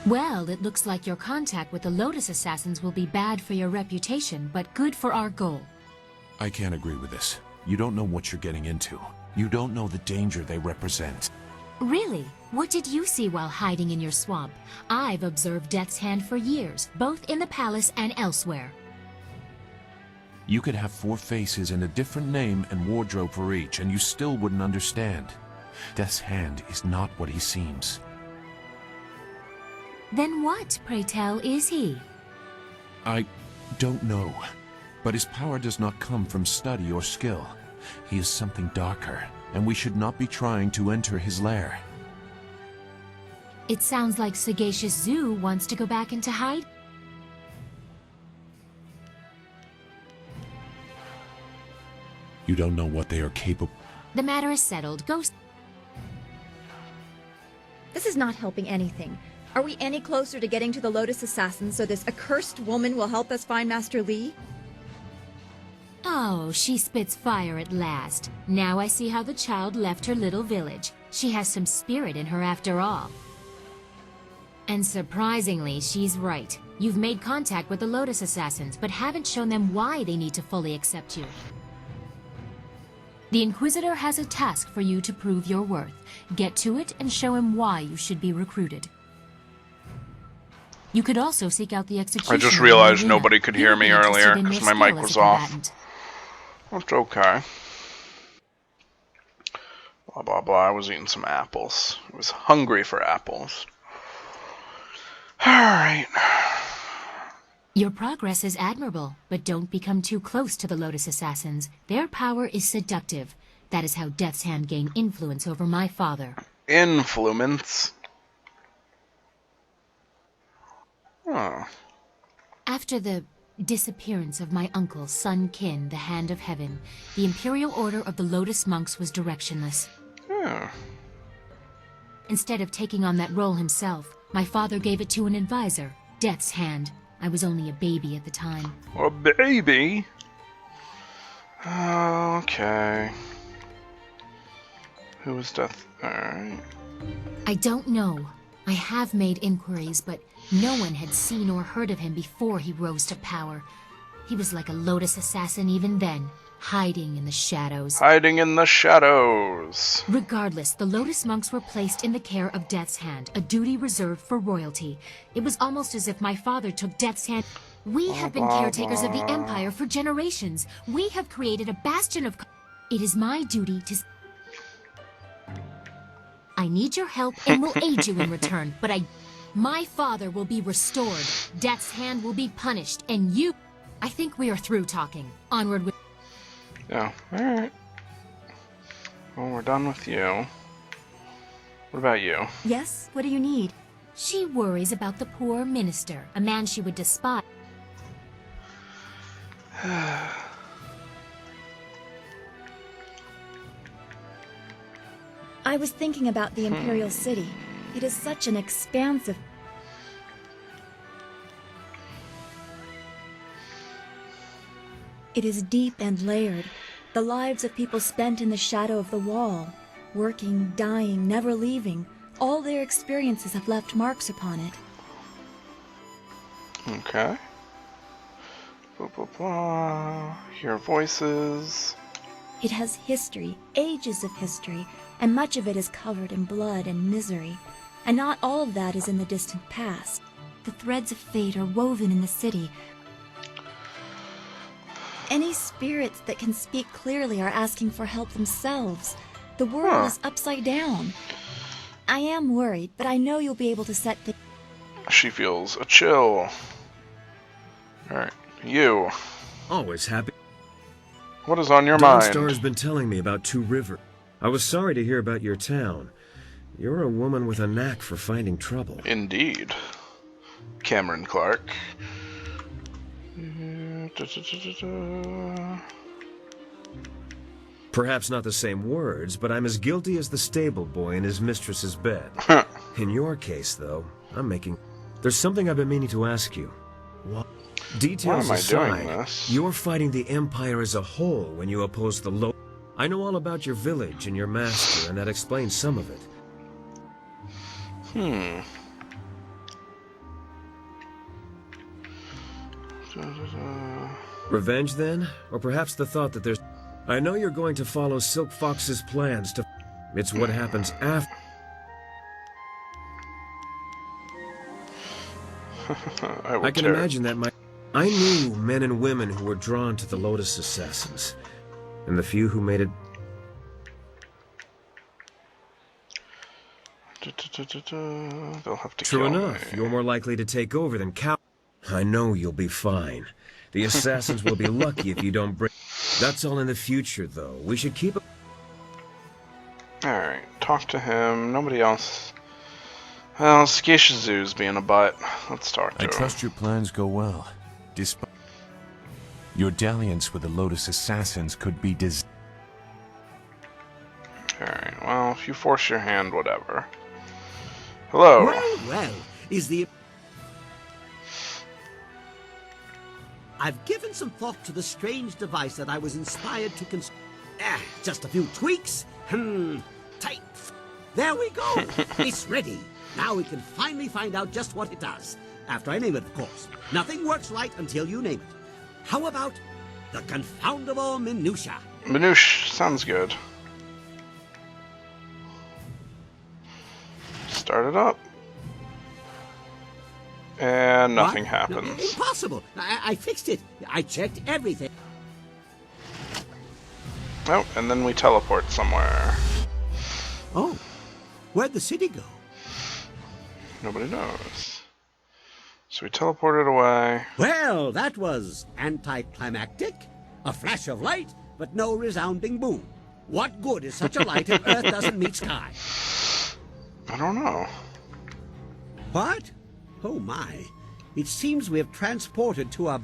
Well, it looks like your contact with the Lotus Assassins will be bad for your reputation, but good for our goal. I can't agree with this. You don't know what you're getting into. You don't know the danger they represent. Really? What did you see while hiding in your swamp? I've observed Death's Hand for years, both in the palace and elsewhere. You could have 4 faces and a different name and wardrobe for each, and you still wouldn't understand. Death's Hand is not what he seems. Then what, pray tell, is he? I don't know. But his power does not come from study or skill. He is something darker, and we should not be trying to enter his lair. It sounds like Sagacious Zoo wants to go back into hide. You don't know what they are capable. The matter is settled. Go. This is not helping anything. Are we any closer to getting to the Lotus Assassins so this accursed woman will help us find Master Li? Oh, she spits fire at last. Now I see how the child left her little village. She has some spirit in her after all. And surprisingly, she's right. You've made contact with the Lotus Assassins, but haven't shown them why they need to fully accept you. The Inquisitor has a task for you to prove your worth. Get to it and show him why you should be recruited. You could also seek out the executioner. I just realized nobody could hear me earlier because my mic was off. That's okay. Blah, blah, blah. I was eating some apples. I was hungry for apples. Alright. Your progress is admirable, but don't become too close to the Lotus Assassins. Their power is seductive. That is how Death's Hand gained influence over my father. Influence? Huh. After the disappearance of my uncle, Sun Qin, the Hand of Heaven, the Imperial Order of the Lotus Monks was directionless. Yeah. Instead of taking on that role himself, my father gave it to an advisor, Death's Hand. I was only a baby at the time. A baby? Okay. Who was Death? Alright. I don't know. I have made inquiries, but no one had seen or heard of him before he rose to power. He was like a Lotus Assassin even then, hiding in the shadows. Hiding in the shadows. Regardless, the Lotus Monks were placed in the care of Death's Hand, a duty reserved for royalty. It was almost as if my father took Death's Hand. We have been caretakers of the Empire for generations. We have created a bastion of... It is my duty to... I need your help and will aid you in return, but my father will be restored, Death's Hand will be punished, and you... I think we are through talking. Onward with... Yeah, alright. Well, we're done with you. What about you? Yes? What do you need? She worries about the poor minister, a man she would despise. I was thinking about the Imperial City. It is such an expansive... It is deep and layered. The lives of people spent in the shadow of the wall. Working, dying, never leaving. All their experiences have left marks upon it. Okay. Blah, blah, blah. Hear voices. It has history, ages of history, and much of it is covered in blood and misery. And not all of that is in the distant past. The threads of fate are woven in the city. Any spirits that can speak clearly are asking for help themselves. The world is upside down. I am worried, but I know you'll be able to set things... She feels a chill. Alright, you. Always happy. What is on your Dawnstar mind? has been telling me about Two River. I was sorry to hear about your town. You're a woman with a knack for finding trouble. Indeed. Cameron Clark. Perhaps not the same words, but I'm as guilty as the stable boy in his mistress's bed. In your case, though, I'm making... There's something I've been meaning to ask you. What? Details Why am I doing aside, this? you're fighting the Empire as a whole when you oppose the low... I know all about your village and your master, and that explains some of it. Revenge, then? Or perhaps the thought that there's... I know you're going to follow Silk Fox's plans to... It's what happens after... I can imagine that I knew men and women who were drawn to the Lotus Assassins. And the few who made it... They'll have to True kill enough, me. you're more likely to take over than Cow... I know you'll be fine. The assassins will be lucky if you don't bring... That's all in the future, though. We should keep... Alright, talk to him. Nobody else. Well, Skishizu's being a butt. Let's talk to I him. trust your plans go well. Despite... Your dalliance with the Lotus Assassins could be Alright, well, if you force your hand, whatever. Hello. Well, is the... I've given some thought to the strange device that I was inspired to construct. Just a few tweaks. Tight. There we go. It's ready. Now we can finally find out just what it does. After I name it, of course. Nothing works right until you name it. How about the confoundable minutia? Manouche, sounds good. Start it up. And nothing What? happens. No, impossible. I fixed it. I checked everything. Oh, and then we teleport somewhere. Oh, where'd the city go? Nobody knows. So we teleported away. Well, that was anticlimactic. A flash of light, but no resounding boom. What good is such a light if Earth doesn't meet sky? I don't know. What? Oh my. It seems we have transported to a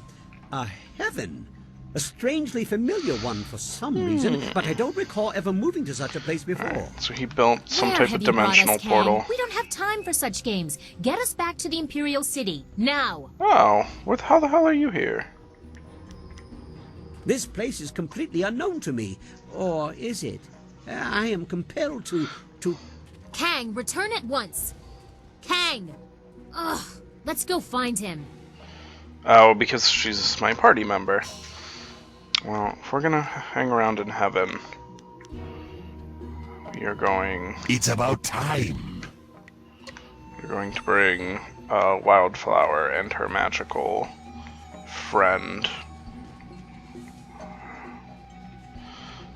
heaven. A strangely familiar one for some reason, but I don't recall ever moving to such a place before. Alright, so he built some Where type have of you brought us, dimensional Kang? portal. We don't have time for such games. Get us back to the Imperial City, now! Oh, how the hell are you here? This place is completely unknown to me. Or is it? I am compelled to... Kang, return at once! Kang! Ugh, let's go find him. Oh, because she's my party member. Well, if we're gonna hang around in heaven, you're going... It's about time. You're going to bring Wildflower and her magical friend.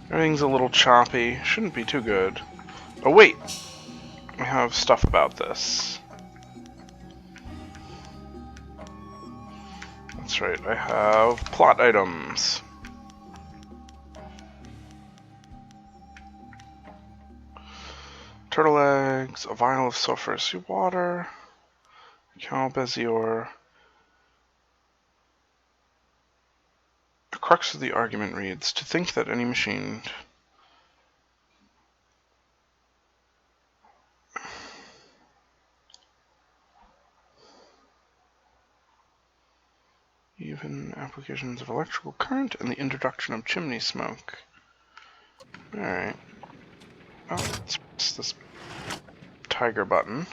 Everything's a little choppy. Shouldn't be too good. Oh wait! We have stuff about this. That's right, I have plot items. Turtle eggs, a vial of sulfurous water, Cal Bezior. The crux of the argument reads, to think that any machine... Even applications of electrical current and the introduction of chimney smoke. Alright. Oh, let's press this tiger button.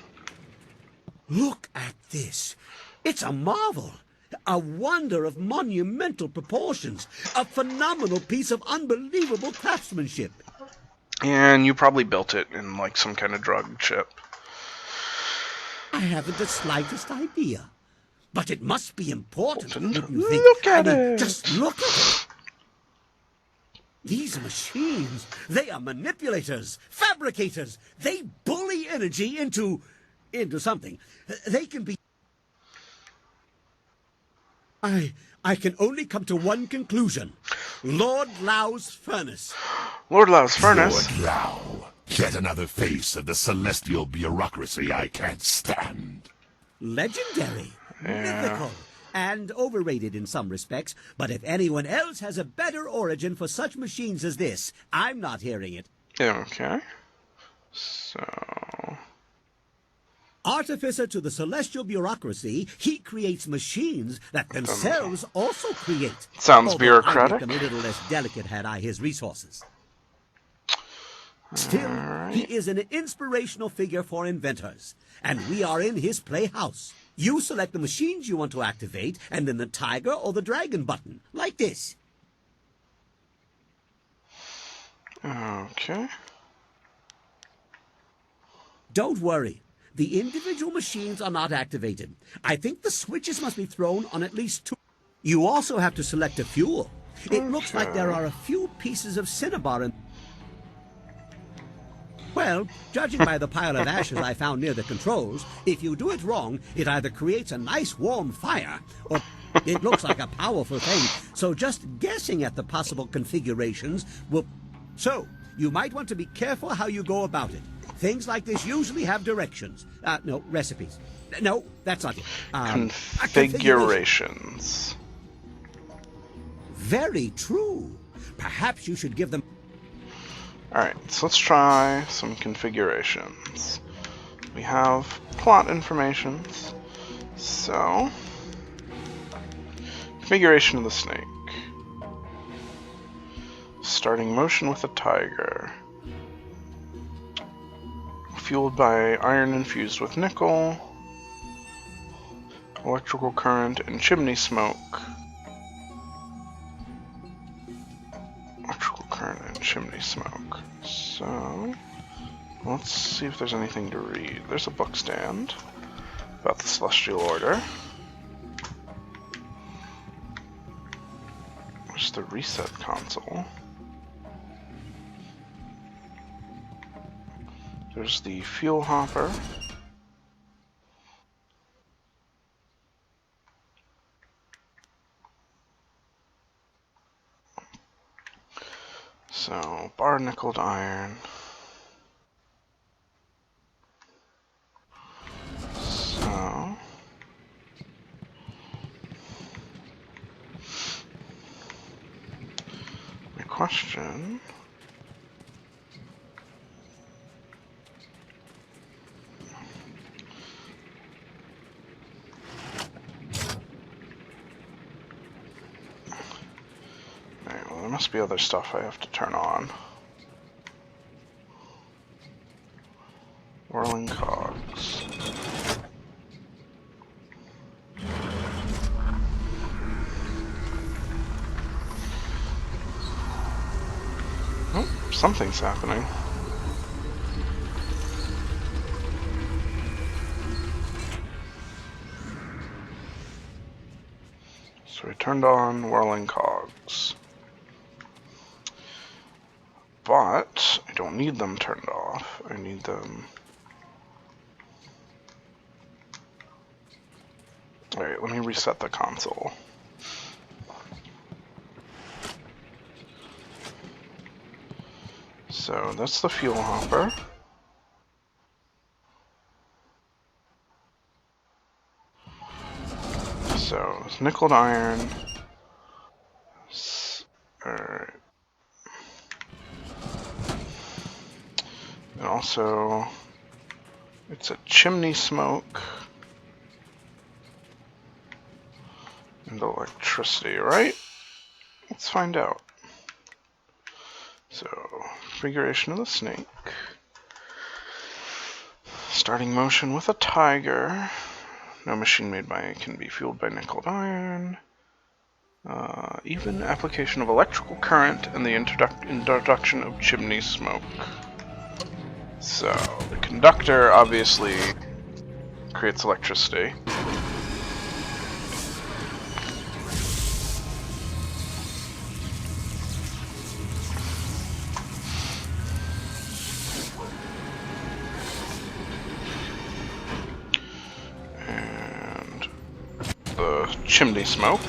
Look at this. It's a marvel. A wonder of monumental proportions. A phenomenal piece of unbelievable craftsmanship. And you probably built it in like some kind of drug chip. I haven't the slightest idea. But it must be important. Wouldn't you think? Look at I mean, it. Just look at it. These machines, they are manipulators, fabricators. They bully energy into something. They can be... I can only come to one conclusion. Lord Lau's furnace. Lord Lau's furnace. Lord Lau. Yet another face of the celestial bureaucracy I can't stand. Legendary, mythical, and overrated in some respects. But if anyone else has a better origin for such machines as this, I'm not hearing it. Okay. So... Artificer to the celestial bureaucracy, he creates machines that themselves also create. Sounds Although bureaucratic. I'd make them a little less delicate had I his resources. Still, he is an inspirational figure for inventors, and we are in his playhouse. You select the machines you want to activate, and then the tiger or the dragon button, like this. Okay. Don't worry. The individual machines are not activated. I think the switches must be thrown on at least 2. You also have to select a fuel. It looks like there are a few pieces of cinnabar in... Well, judging by the pile of ashes I found near the controls, if you do it wrong, it either creates a nice warm fire, or it looks like a powerful thing. So just guessing at the possible configurations will... So, you might want to be careful how you go about it. Things like this usually have directions. No, recipes. No, that's not it. Configurations. Very true. Perhaps you should give them... Alright, so let's try some configurations. We have plot informations. So, configuration of the snake. Starting motion with a tiger. Fueled by iron infused with nickel. Electrical current and chimney smoke. Electrical current and chimney smoke. So, let's see if there's anything to read. There's a book stand about the Celestial Order. There's the reset console. There's the fuel hopper. So, bar nickeled iron. So, my question... There must be other stuff I have to turn on. Whirling cogs. Oh, something's happening. So we turned on whirling cogs. But I don't need them turned off. I need them... Alright, let me reset the console. So that's the fuel hopper. So it's nickeled iron. Alright. And also, it's a chimney smoke and electricity, right? Let's find out. So, configuration of the snake. Starting motion with a tiger. No machine made by it can be fueled by nickeled iron. Even application of electrical current and the introduction of chimney smoke. So, the conductor obviously creates electricity. And the chimney smoke.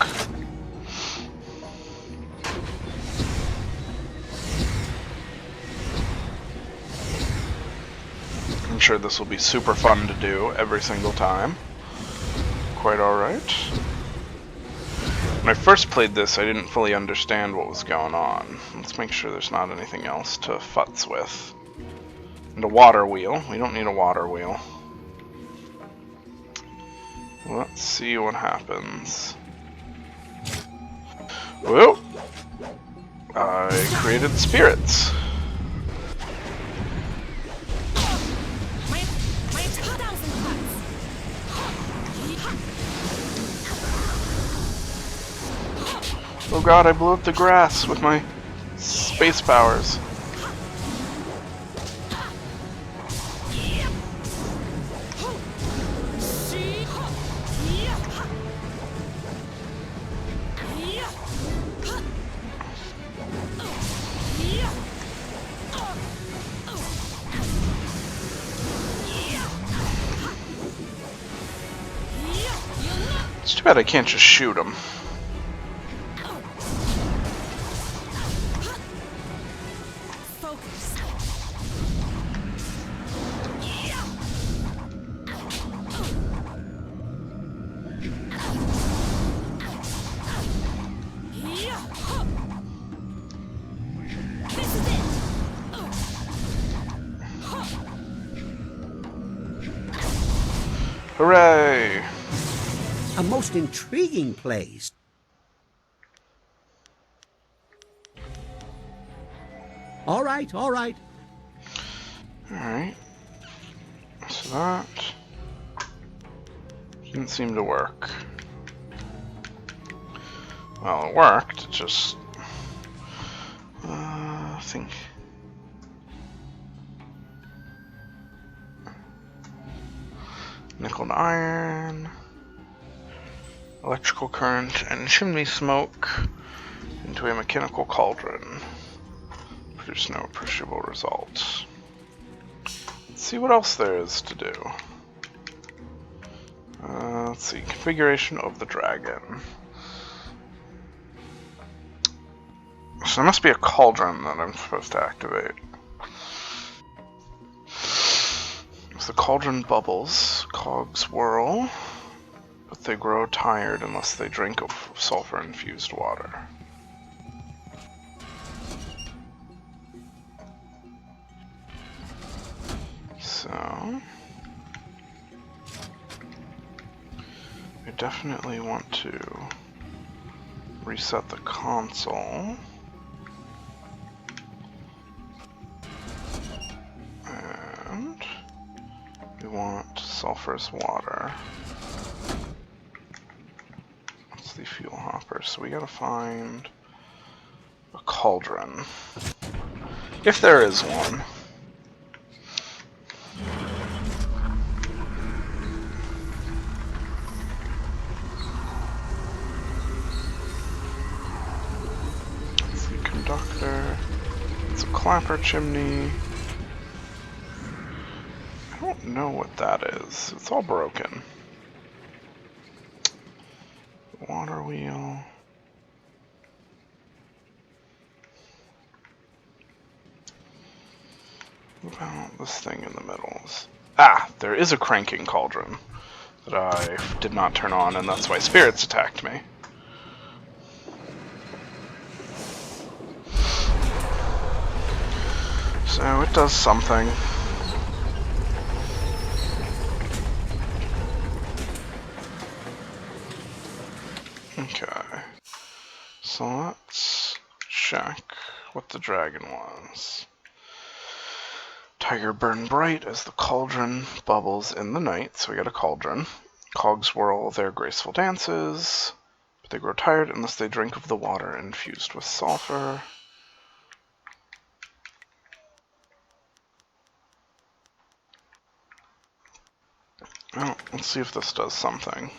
I'm sure this will be super fun to do every single time. Quite alright. When I first played this, I didn't fully understand what was going on. Let's make sure there's not anything else to futz with. And a water wheel. We don't need a water wheel. Let's see what happens. Well, I created spirits. Oh god, I blew up the grass with my space powers. It's too bad I can't just shoot him. Hooray! A most intriguing place. All right, all right. Alright. So that didn't seem to work. Well, it worked, it just... I think... Nickel and iron... Electrical current and chimney smoke into a mechanical cauldron. Produce no appreciable results. Let's see what else there is to do. Let's see, configuration of the dragon. So there must be a cauldron that I'm supposed to activate. If the cauldron bubbles, cogs whirl, but they grow tired unless they drink of sulfur-infused water. So... I definitely want to reset the console. And we want sulfurous water. That's the fuel hopper, so we gotta find a cauldron. If there is one. It's the conductor. It's a clapper chimney. I don't know what that is. It's all broken. Water wheel. What about this thing in the middle? Ah, there is a cranking cauldron that I did not turn on, and that's why spirits attacked me. So it does something. Okay, so let's check what the dragon was. Tiger burn bright as the cauldron bubbles in the night, so we got a cauldron. Cogs whirl their graceful dances, but they grow tired unless they drink of the water infused with sulfur. Well, let's see if this does something.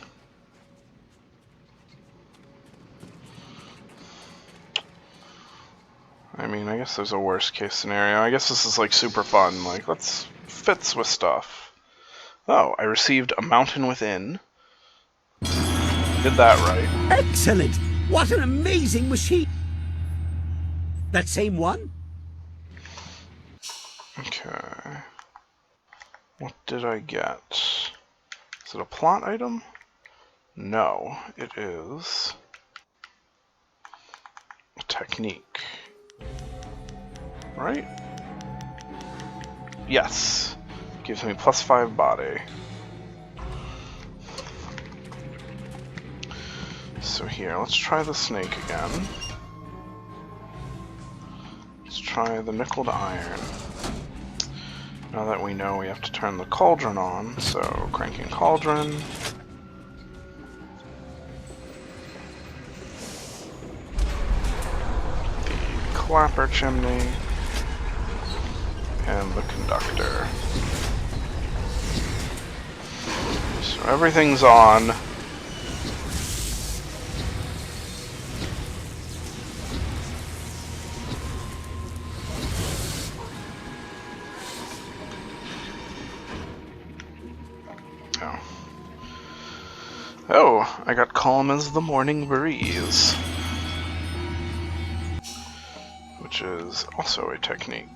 I mean, I guess there's a worst case scenario. I guess this is like super fun. Like, let's fits with stuff. Oh, I received a mountain within. Did that right. Excellent! What an amazing machine! That same one? Okay. What did I get? Is it a plot item? No, it is a technique. Right? Yes. Gives me +5 body. So here, let's try the snake again. Let's try the nickel to iron. Now that we know we have to turn the cauldron on, so cranking cauldron. flapper chimney, and the conductor. So everything's on. Oh, I got calm as the morning breeze, which is also a technique,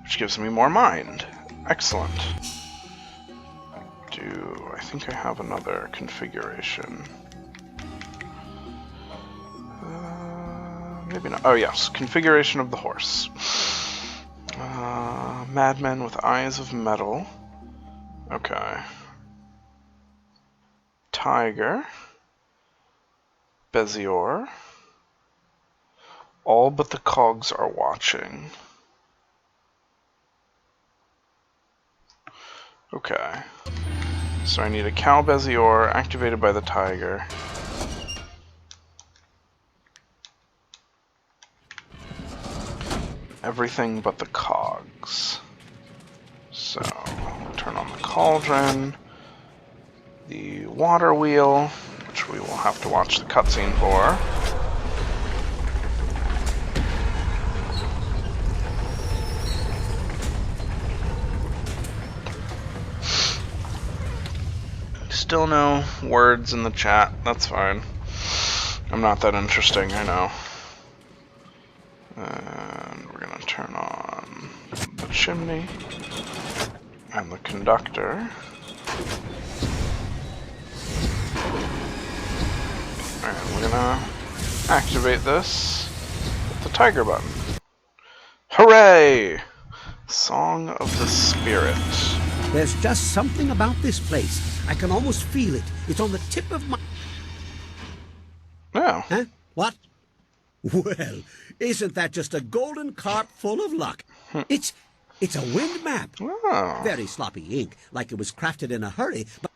which gives me more mind. Excellent. I think I have another configuration. Maybe not. Oh yes, configuration of the horse. Madmen with eyes of metal. Okay. Tiger. Bezior. All but the cogs are watching. Okay. So I need a cow Bezior activated by the tiger. Everything but the cogs. So, turn on the cauldron, the water wheel, which we will have to watch the cutscene for. Still no words in the chat, that's fine. I'm not that interesting, I know. And we're gonna turn on the chimney and the conductor. And we're gonna activate this with the tiger button. Hooray! Song of the Spirit. There's just something about this place. I can almost feel it. It's on the tip of my... Oh. Huh? What? Well, isn't that just a golden carp full of luck? It's a wind map. Oh. Very sloppy ink, like it was crafted in a hurry, but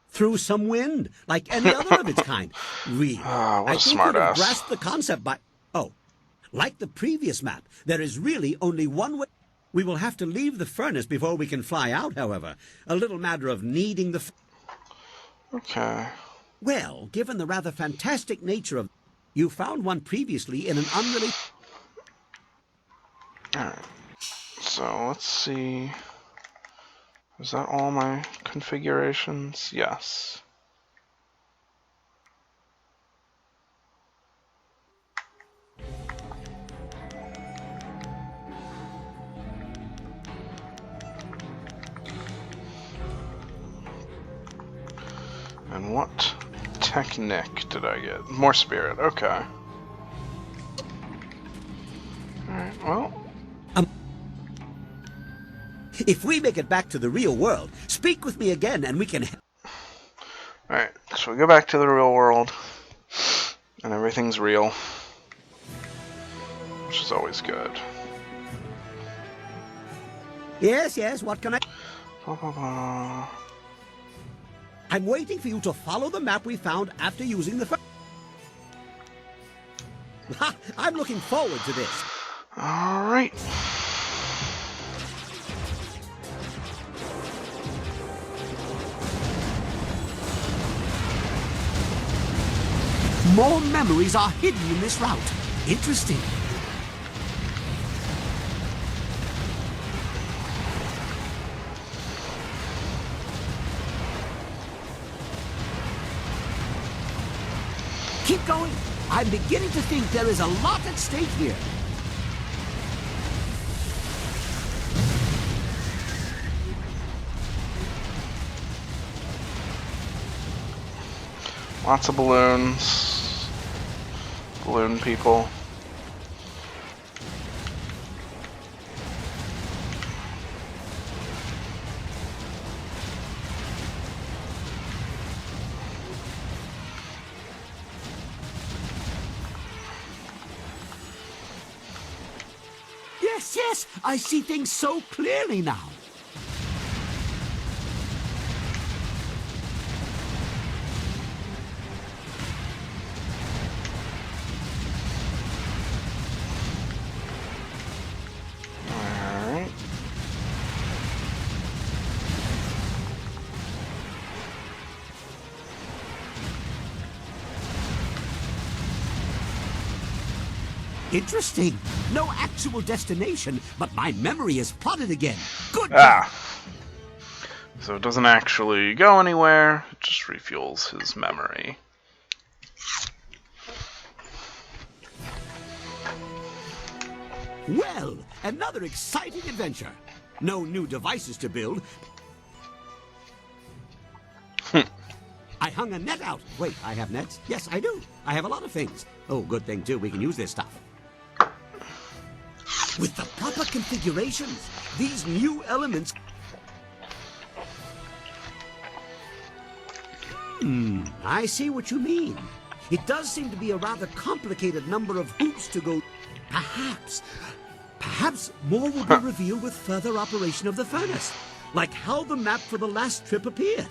through some wind, like any other of its kind. Really. What I a think you'd have smartass. grasped the concept by... Oh, like the previous map, there is really only one way... We will have to leave the furnace before we can fly out, however. A little matter of needing the... Okay. Well, given the rather fantastic nature of... You found one previously in an unrelated... Alright. So, let's see. Is that all my configurations? Yes. And what technique did I get? More spirit, okay. Alright, well. If we make it back to the real world, speak with me again and we can... Alright, so we go back to the real world. And everything's real. Which is always good. Yes, what can I... Blah, blah, blah. I'm waiting for you to follow the map we found after using the... Ha! I'm looking forward to this. Alright. More memories are hidden in this route. Interesting. Keep going. I'm beginning to think there is a lot at stake here. Lots of balloons. Balloon people. Yes, I see things so clearly now. Interesting. No actual destination, but my memory is plotted again. Good job. Ah. So it doesn't actually go anywhere, it just refuels his memory. Well, another exciting adventure. No new devices to build. I hung a net out. Wait, I have nets? Yes, I do. I have a lot of things. Oh, good thing, too. We can use this stuff. With the proper configurations, these new elements... I see what you mean. It does seem to be a rather complicated number of hoops to go... Perhaps more will be revealed with further operation of the furnace. Like how the map for the last trip appeared.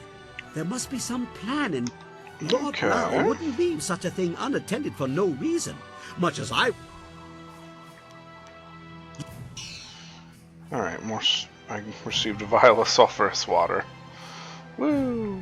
There must be some plan, and Lord Lau wouldn't leave such a thing unattended for no reason. Much as I... Alright, I received a vial of sulfurous water. Woo!